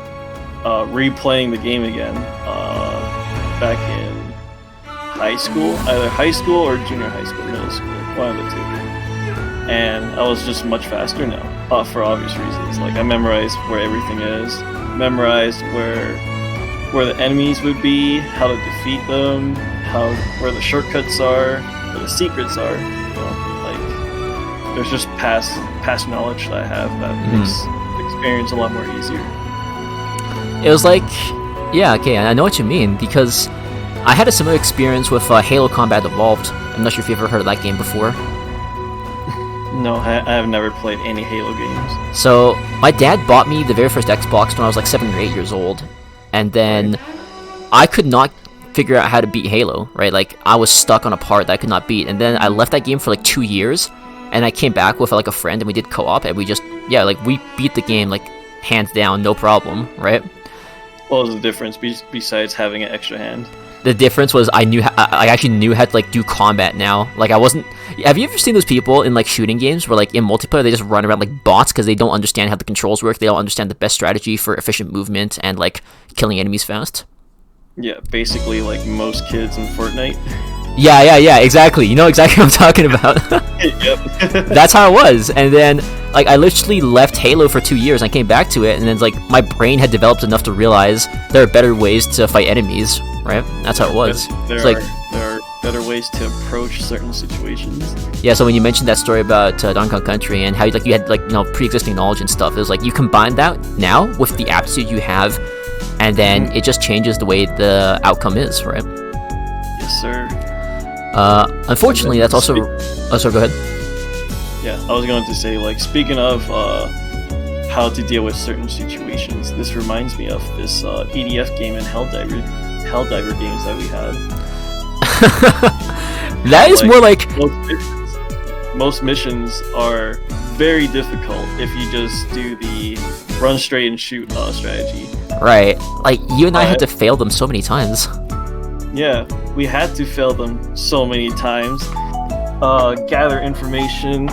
replaying the game again back in high school, either high school or junior high school, middle school, one of the two. And I was just much faster now, for obvious reasons. Like I memorized where everything is, memorized where the enemies would be, how to defeat them, where the shortcuts are, where the secrets are. You know, like there's just past knowledge that I have that makes the experience a lot more easier. It was like, yeah, okay, I know what you mean, because I had a similar experience with Halo Combat Evolved. I'm not sure if you've ever heard of that game before. No, I have never played any Halo games. So, my dad bought me the very first Xbox when I was like 7 or 8 years old, and then I could not figure out how to beat Halo, right? Like, I was stuck on a part that I could not beat, and then I left that game for like 2 years, and I came back with like a friend, and we did co-op, and we just, we beat the game like hands down, no problem, right? What was the difference besides having an extra hand? The difference was I actually knew how to like do combat now. Like I wasn't. Have you ever seen those people in like shooting games where like in multiplayer they just run around like bots because they don't understand how the controls work. They don't understand the best strategy for efficient movement and like killing enemies fast. Yeah, basically like most kids in Fortnite. Yeah, exactly. You know exactly what I'm talking about. Yep. That's how it was. And then like I literally left Halo for 2 years and I came back to it, and then like my brain had developed enough to realize there are better ways to fight enemies, right? That's how it was. There are better ways to approach certain situations. Yeah, so when you mentioned that story about Donkey Kong Country and how like you had like, you know, pre-existing knowledge and stuff, it was like you combine that now with the aptitude you have, and then it just changes the way the outcome is, right? Yes, sir. Unfortunately, that's also... Oh, sorry, go ahead. Yeah, I was going to say, like, speaking of how to deal with certain situations, this reminds me of this EDF game and Helldiver games that we had. That is like, more like... Most missions are very difficult if you just do the run straight and shoot strategy. Right. Like, you and I had to fail them so many times. Yeah, we had to fail them so many times. Gather information,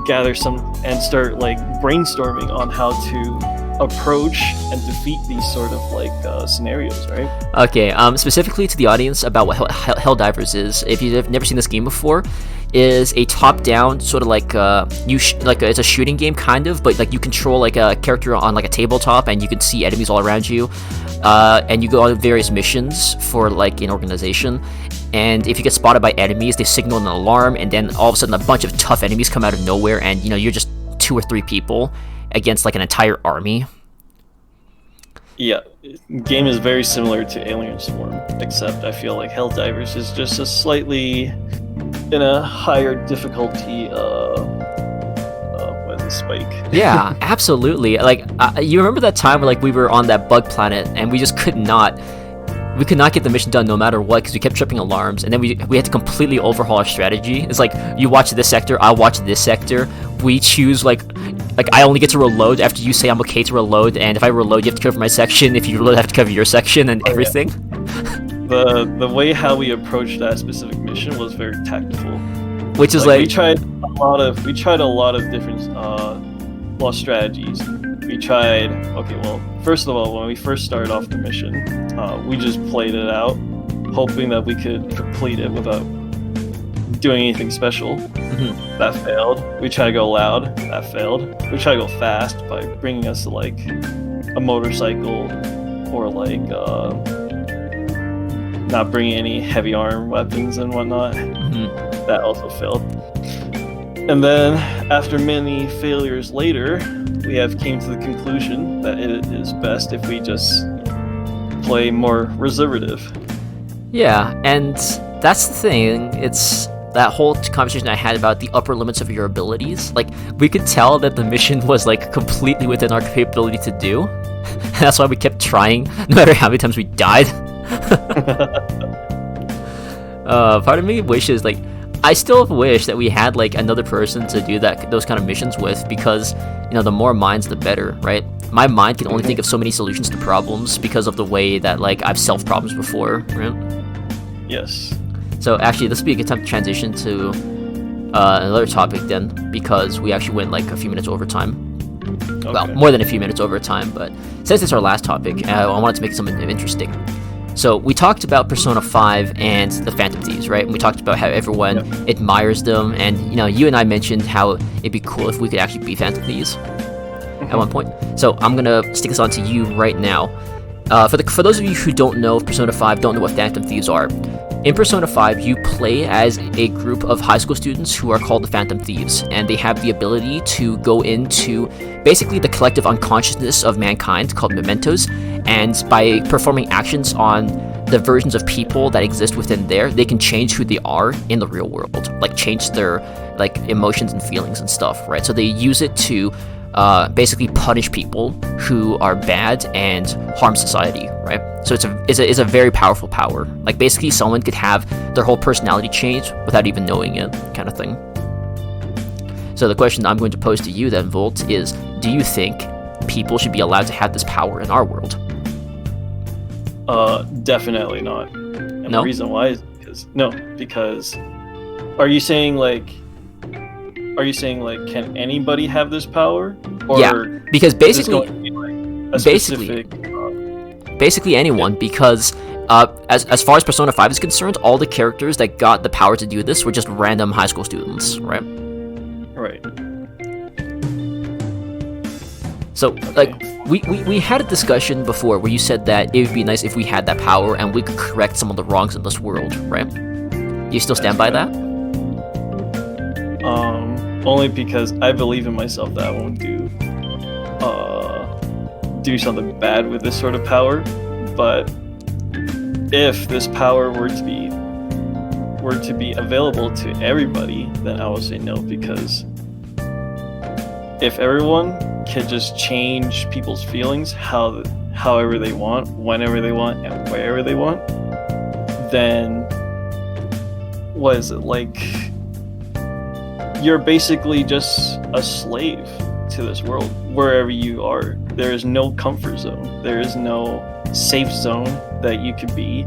and start like brainstorming on how to approach and defeat these sort of like scenarios, right? Okay, specifically to the audience about what Helldivers is, if you've never seen this game before, is a top-down sort of like it's a shooting game kind of, but like you control like a character on like a tabletop and you can see enemies all around you, and you go on various missions for like an organization, and if you get spotted by enemies, they signal an alarm, and then all of a sudden a bunch of tough enemies come out of nowhere, and you know you're just 2 or 3 people against like an entire army. Yeah, game is very similar to Alien Swarm, except I feel like Helldivers is just a slightly in a higher difficulty what is it, spike. Yeah, absolutely. Like you remember that time where like we were on that bug planet and we just could not get the mission done no matter what because we kept tripping alarms, and then we had to completely overhaul our strategy. It's like you watch this sector, I watch this sector. We choose like I only get to reload after you say I'm okay to reload, and if I reload you have to cover my section, if you reload I have to cover your section and everything. Yeah. The way how we approached that specific mission was very tactful. Which is like we tried a lot of different strategies. We tried, first of all, when we first started off the mission, we just played it out, hoping that we could complete it without doing anything special. Mm-hmm. That failed. We tried to go loud. That failed. We tried to go fast by bringing us like a motorcycle or like not bringing any heavy arm weapons and whatnot. Mm-hmm. That also failed. And then, after many failures later, we have came to the conclusion that it is best if we just play more reservative. Yeah, and that's the thing. It's that whole conversation I had about the upper limits of your abilities. Like, we could tell that the mission was like completely within our capability to do. And that's why we kept trying, no matter how many times we died. Part of me wishes, like, I still wish that we had like another person to do those kind of missions with, because the more minds the better, right? My mind can only think of so many solutions to problems because of the way that like I've solved problems before, right? Yes. So actually, this would be a good time to transition to another topic then, because we actually went like a few minutes over time. Okay. Well, more than a few minutes over time, but since it's our last topic, I wanted to make something interesting. So we talked about Persona 5 and the Phantom Thieves, right? And we talked about how everyone admires them, and you and I mentioned how it'd be cool if we could actually be Phantom Thieves at one point. So I'm gonna stick this on to you right now. For those of you who don't know Persona 5, don't know what Phantom Thieves are, in Persona 5, you play as a group of high school students who are called the Phantom Thieves, and they have the ability to go into basically the collective unconsciousness of mankind, called mementos, and by performing actions on the versions of people that exist within there, they can change who they are in the real world, like change their like emotions and feelings and stuff, right? So they use it to basically punish people who are bad and harm society, right? So it's a very powerful power. Like basically someone could have their whole personality change without even knowing it, kind of thing. So the question I'm going to pose to you then, Volt, is do you think people should be allowed to have this power in our world? Definitely not. And No? The reason why is because are you saying like can anybody have this power? Or Yeah, because basically basically anyone, because as far as Persona 5 is concerned, all the characters that got the power to do this were just random high school students, right? Right. So, like, we had a discussion before where you said that it would be nice if we had that power and we could correct some of the wrongs in this world, right? You still stand by that? Only because I believe in myself that I won't do something bad with this sort of power. But if this power were to be available to everybody, then I would say no, because if everyone can just change people's feelings however they want, whenever they want, and wherever they want, then what is it like? You're basically just a slave to this world. Wherever you are, there is no comfort zone. There is no safe zone that you could be,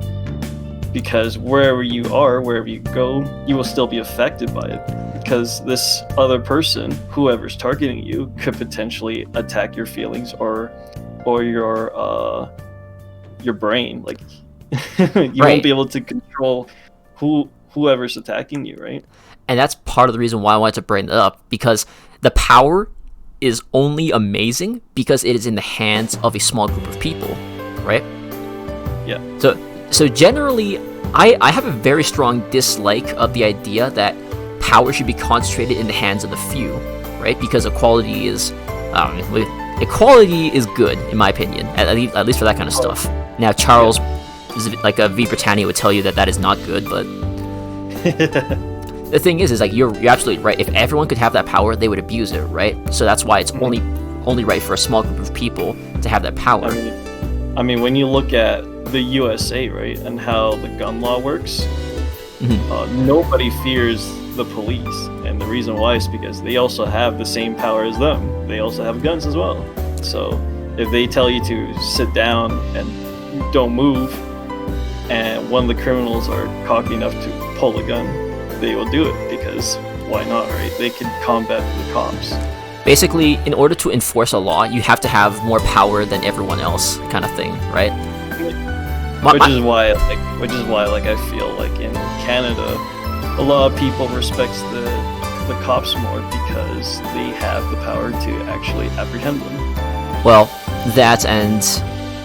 because wherever you are, wherever you go, you will still be affected by it, because this other person, whoever's targeting you, could potentially attack your feelings or your brain. Like you won't be able to control whoever's attacking you, right? And that's part of the reason why I wanted to bring it up, because the power is only amazing because it is in the hands of a small group of people, right? Yeah. So generally, I have a very strong dislike of the idea that power should be concentrated in the hands of the few, right? Because equality is good, in my opinion, at least for that kind of stuff. Now, Charles, like a V Britannia, would tell you that is not good, but the thing is like you're absolutely right. If everyone could have that power, they would abuse it, right? So that's why it's only right for a small group of people to have that power. I mean, when you look at the USA, right, and how the gun law works, nobody fears the police, and the reason why is because they also have the same power as them. They also have guns as well. So if they tell you to sit down and don't move, and one of the criminals are cocky enough to pull a gun, they will do it, because why not, right? They can combat the cops. Basically, in order to enforce a law, you have to have more power than everyone else, kind of thing, right? Which is why I feel like in Canada, a lot of people respect the cops more because they have the power to actually apprehend them. Well, that, and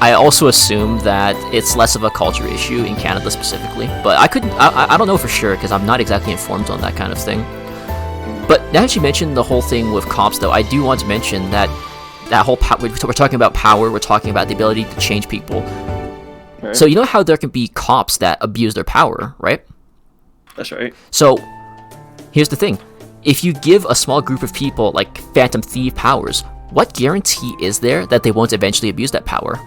I also assume that it's less of a culture issue in Canada specifically, but I don't know for sure because I'm not exactly informed on that kind of thing. But now that you mentioned the whole thing with cops, though, I do want to mention that whole we're talking about power, we're talking about the ability to change people. Right. So you know how there can be cops that abuse their power, right? That's right. So here's the thing. If you give a small group of people like Phantom Thief powers, what guarantee is there that they won't eventually abuse that power?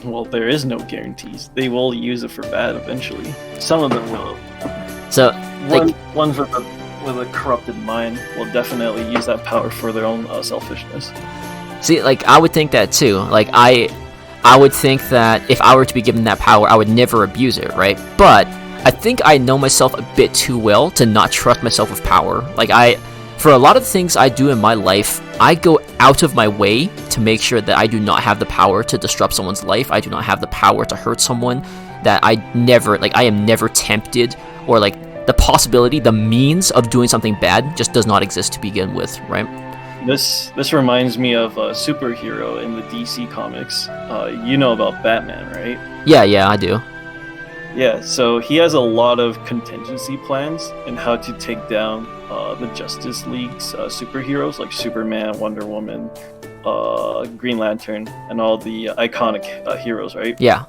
Well, there is no guarantees. They will use it for bad eventually. Some of them will. So, like, Ones with a corrupted mind will definitely use that power for their own selfishness. see, like, I would think that too. Like, I would think that if I were to be given that power, I would never abuse it, right? But I think I know myself a bit too well to not trust myself with power. Like, for a lot of the things I do in my life, I go out of my way to make sure that I do not have the power to disrupt someone's life. I do not have the power to hurt someone. That I am never tempted, or like the possibility, the means of doing something bad just does not exist to begin with, right? This reminds me of a superhero in the DC comics. You know about Batman, right? Yeah, I do. Yeah, so he has a lot of contingency plans in how to take down the Justice League's superheroes like Superman, Wonder Woman, Green Lantern, and all the iconic heroes, right? Yeah.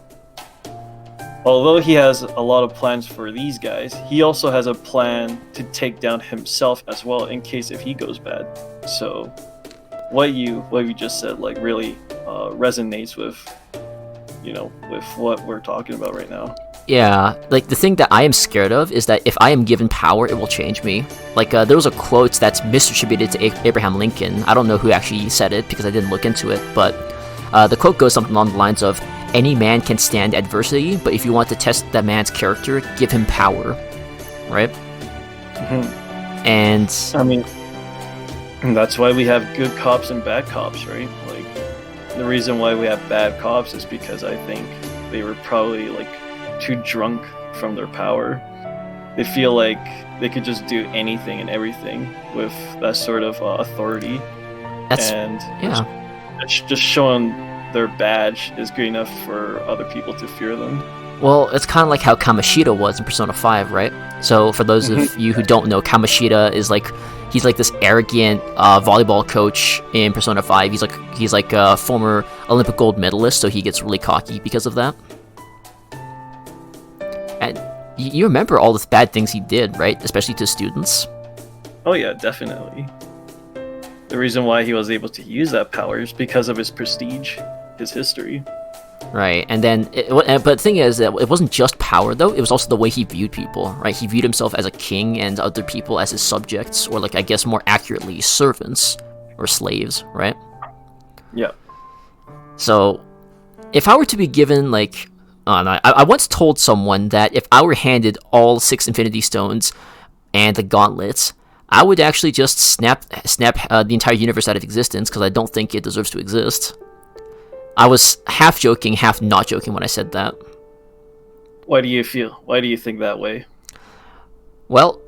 Although he has a lot of plans for these guys, he also has a plan to take down himself as well in case if he goes bad. So what you just said like really resonates with with what we're talking about right now. Yeah, like the thing that I am scared of is that if I am given power, it will change me. Like there was a quote that's misattributed to Abraham Lincoln. I don't know who actually said it because I didn't look into it, but the quote goes something along the lines of, "Any man can stand adversity, but if you want to test that man's character, give him power." Right? Mm-hmm. And I mean, that's why we have good cops and bad cops, right? Like the reason why we have bad cops is because I think they were probably like too drunk from their power. They feel like they could just do anything and everything with that sort of authority. Just showing their badge is good enough for other people to fear them. Well, it's kind of like how Kamoshida was in Persona 5, right? So for those of you who don't know, Kamoshida is he's like this arrogant volleyball coach in Persona 5. He's like a former Olympic gold medalist, so he gets really cocky because of that. And you remember all the bad things he did, right? Especially to students. Oh yeah, definitely. The reason why he was able to use that power is because of his prestige, his history. Right, and then, but the thing is that it wasn't just power, though. It was also the way he viewed people, right? He viewed himself as a king and other people as his subjects, or like, I guess more accurately, servants or slaves, right? Yeah. So, if I were to be given, like, I once told someone that if I were handed all 6 Infinity Stones and the gauntlets, I would actually just snap the entire universe out of existence because I don't think it deserves to exist. I was half joking, half not joking when I said that. Why do you think that way? Well,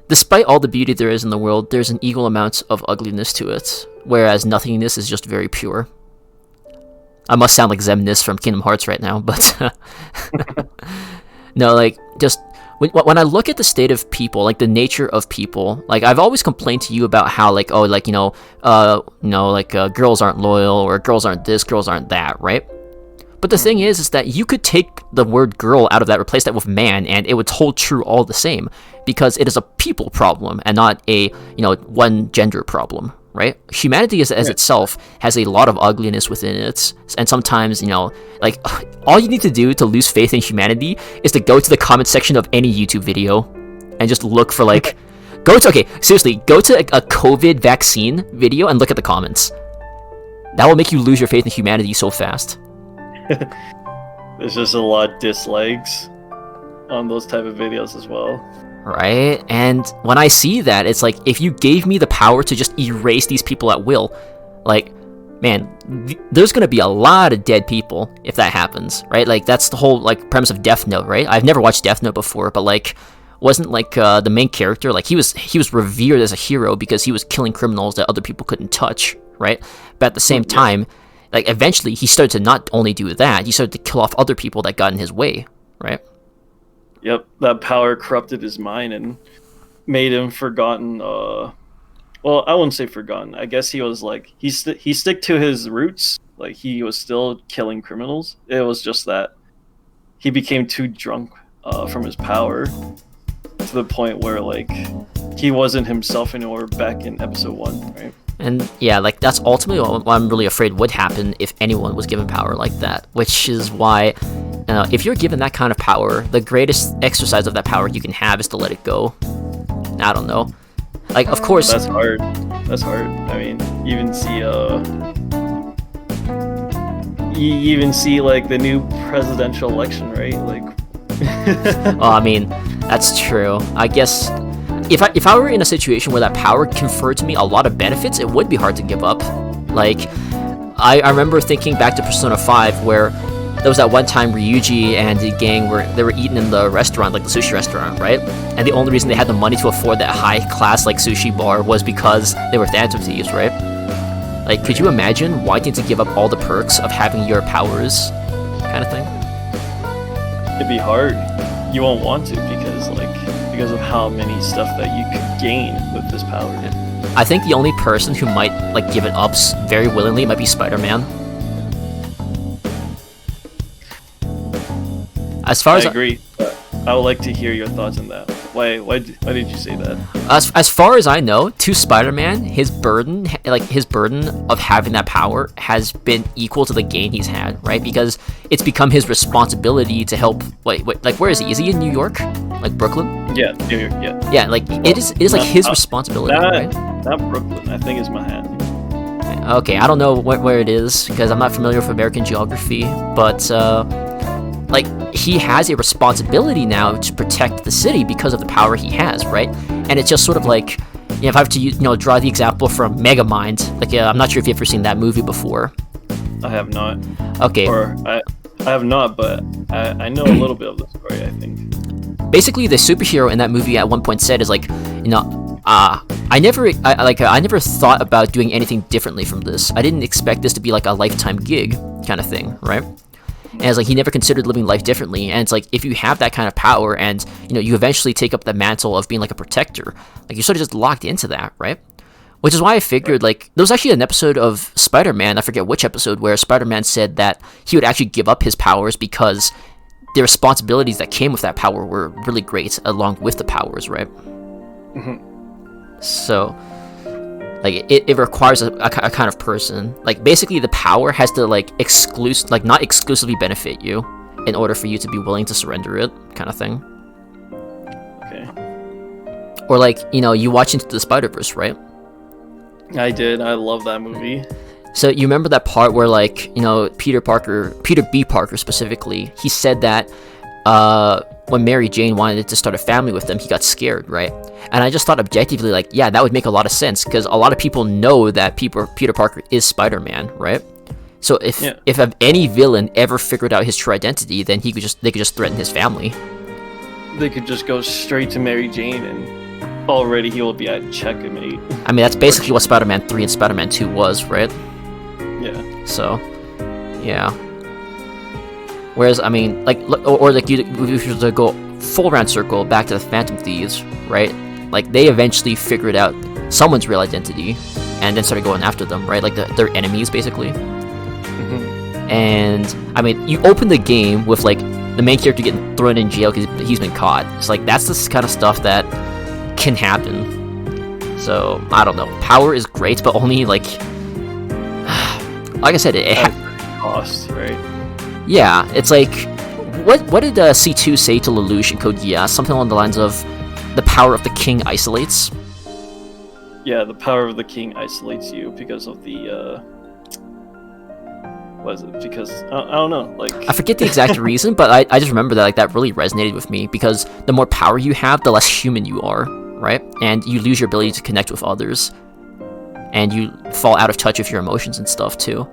despite all the beauty there is in the world, there's an equal amount of ugliness to it, whereas nothingness is just very pure. I must sound like Xemnas from Kingdom Hearts right now, but no, like, just when I look at the state of people, like the nature of people, like I've always complained to you about how, like, oh, like, girls aren't loyal, or girls aren't this, girls aren't that, right? But the thing is that you could take the word girl out of that, replace that with man, and it would hold true all the same, because it is a people problem and not a, one gender problem, right? Humanity as itself has a lot of ugliness within it, and sometimes, like, all you need to do to lose faith in humanity is to go to the comment section of any YouTube video and just look for, like, go to a COVID vaccine video and look at the comments. That will make you lose your faith in humanity so fast. There's just a lot of dislikes on those type of videos as well. Right? And when I see that, it's like, if you gave me the power to just erase these people at will, like, man, there's gonna be a lot of dead people if that happens, right? Like, that's the whole, like, premise of Death Note, right? I've never watched Death Note before, but, like, wasn't, like, the main character, like, he was revered as a hero because he was killing criminals that other people couldn't touch, right? But at the same time, like, eventually he started to not only do that, he started to kill off other people that got in his way, right? Yep, that power corrupted his mind and made him forgotten. Well, I wouldn't say forgotten. I guess he was like, he stick to his roots. Like, he was still killing criminals. It was just that he became too drunk from his power to the point where, like, he wasn't himself anymore back in episode 1, right? And yeah, like that's ultimately what I'm really afraid would happen if anyone was given power like that, which is why if you're given that kind of power, the greatest exercise of that power you can have is to let it go. I don't know. Like, of course... That's hard. I mean, you even see like the new presidential election, right? Like... Oh, I mean, that's true. I guess... If I were in a situation where that power conferred to me a lot of benefits, it would be hard to give up. Like, I remember thinking back to Persona 5, where there was that one time Ryuji and the gang they were eating in the restaurant, like the sushi restaurant, right? And the only reason they had the money to afford that high-class, like, sushi bar was because they were Phantom Thieves, right? Like, could you imagine wanting to give up all the perks of having your powers, kind of thing? It'd be hard. You won't want to because of how many stuff that you could gain with this power. I think the only person who might like give it up very willingly might be Spider-Man. As far as I agree, but I would like to hear your thoughts on that. Why did you say that? As far as I know, to Spider-Man, his burden of having that power has been equal to the gain he's had, right? Because it's become his responsibility to help. Wait, like where is he? Is he in New York? Like Brooklyn? Yeah, New York. Yeah. Yeah, like it is like his responsibility, right? Not Brooklyn. I think it's Manhattan. Okay, I don't know where it is because I'm not familiar with American geography, but like he has a responsibility now to protect the city because of the power he has, right? And it's just sort of like, if I have to draw the example from Megamind, like I'm not sure if you've ever seen that movie before. I have not. Okay. Or I have not, but I know a little bit of the story, I think. Basically, the superhero in that movie at one point said is like, I never thought about doing anything differently from this. I didn't expect this to be like a lifetime gig kind of thing, right? And it's like he never considered living life differently. And it's like if you have that kind of power and you eventually take up the mantle of being like a protector, like you're sort of just locked into that, right? Which is why I figured like there was actually an episode of Spider-Man, I forget which episode, where Spider-Man said that he would actually give up his powers because the responsibilities that came with that power were really great along with the powers, right? Mm-hmm. So like it requires a kind of person. Like basically the power has to like not exclusively benefit you in order for you to be willing to surrender it, kind of thing. Okay. Or like, you watch Into the Spider-Verse, right? I did. I love that movie. So you remember that part where like, Peter B. Parker specifically, he said that when Mary Jane wanted to start a family with them, he got scared, right? And I just thought objectively, like, yeah, that would make a lot of sense because a lot of people know that Peter Parker is Spider-Man, right? So if any villain ever figured out his true identity, then they could just threaten his family. They could just go straight to Mary Jane and already he will be at checkmate. I mean, that's basically what Spider-Man 3 and Spider-Man 2 was, right? Yeah. So, yeah. Whereas, I mean, like, or like you to go full round circle back to the Phantom Thieves, right? Like, they eventually figured out someone's real identity and then started going after them, right? Like, their enemies, basically. Mm-hmm. And, I mean, you open the game with, like, the main character getting thrown in jail because he's been caught. It's like, that's the kind of stuff that can happen. So, I don't know. Power is great, but only, like I said, it cost, right? Yeah, it's like, what did C2 say to Lelouch in Code Geass? Something along the lines of, the power of the king isolates? Yeah, the power of the king isolates you because of the, what is it? Because, I don't know, like... I forget the exact reason, but I just remember that, like, that really resonated with me, because the more power you have, the less human you are, right? And you lose your ability to connect with others. And you fall out of touch with your emotions and stuff, too.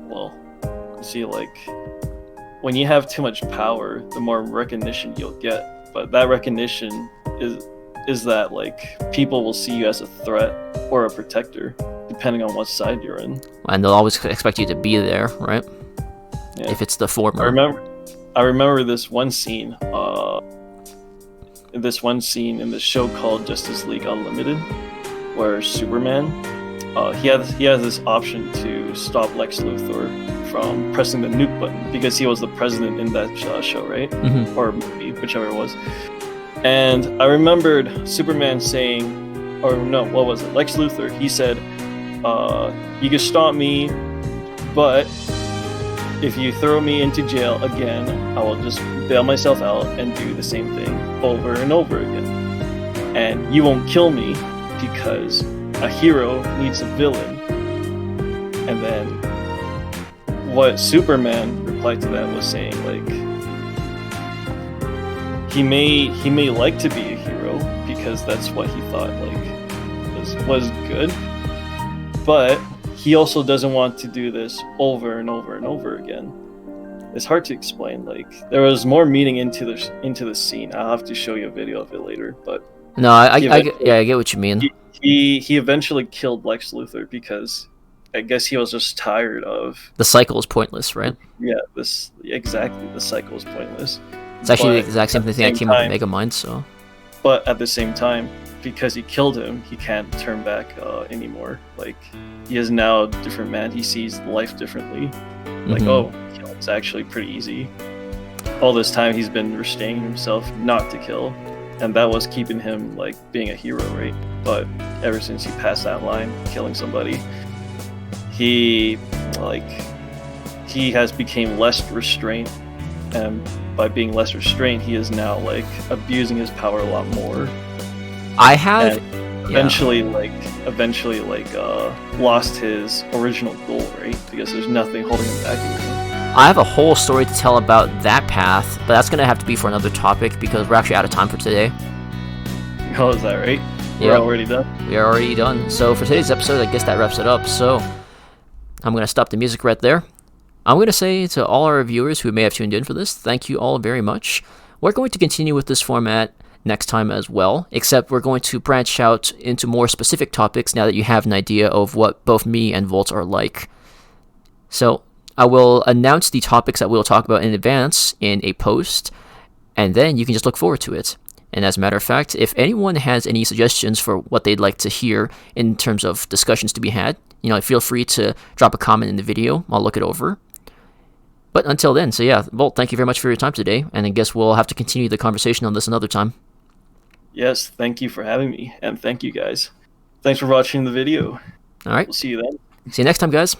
Well, you see, like, when you have too much power, the more recognition you'll get. But that recognition is that, like, people will see you as a threat or a protector, depending on what side you're in. And they'll always expect you to be there, right? Yeah. If it's the former. I remember this one scene, in the show called Justice League Unlimited, where Superman, he has this option to stop Lex Luthor from pressing the nuke button because he was the president in that show, right? Mm-hmm. Or movie, whichever it was. And I remembered Superman saying, or no, what was it? Lex Luthor. He said, "You can stop me, but if you throw me into jail again, I will just bail myself out and do the same thing over and over again. And you won't kill me because a hero needs a villain." And then what Superman replied to that was saying, like, he may like to be a hero because that's what he thought like was good, but he also doesn't want to do this over and over and over again. It's hard to explain. Like, there was more meaning into the scene. I'll have to show you a video of it later. But no, I get what you mean. He eventually killed Lex Luthor because I guess he was just tired of the cycle is pointless, right? Yeah, the cycle is pointless. It's actually the exact same thing that came with Megamind. So, but at the same time, because he killed him, he can't turn back anymore. Like, he is now a different man. He sees life differently. Like, it's actually pretty easy. All this time he's been restraining himself not to kill, and that was keeping him like being a hero, right? But ever since he passed that line, killing somebody, he has become less restrained, and by being less restrained, he is now like abusing his power a lot more. I have eventually lost his original goal, right? Because there's nothing holding him back anymore. I have a whole story to tell about that path, but that's gonna have to be for another topic because we're actually out of time for today. Oh, is that right? We're already done? We are already done. So for today's episode, I guess that wraps it up. So I'm gonna stop the music right there. I'm gonna say to all our viewers who may have tuned in for this, thank you all very much. We're going to continue with this format next time as well, except we're going to branch out into more specific topics now that you have an idea of what both me and Volt are like. So I will announce the topics that we'll talk about in advance in a post, and then you can just look forward to it. And as a matter of fact, if anyone has any suggestions for what they'd like to hear in terms of discussions to be had, feel free to drop a comment in the video. I'll look it over. But until then, so yeah, Volt, thank you very much for your time today, and I guess we'll have to continue the conversation on this another time. Yes, thank you for having me, and thank you guys. Thanks for watching the video. All right. We'll see you then. See you next time, guys.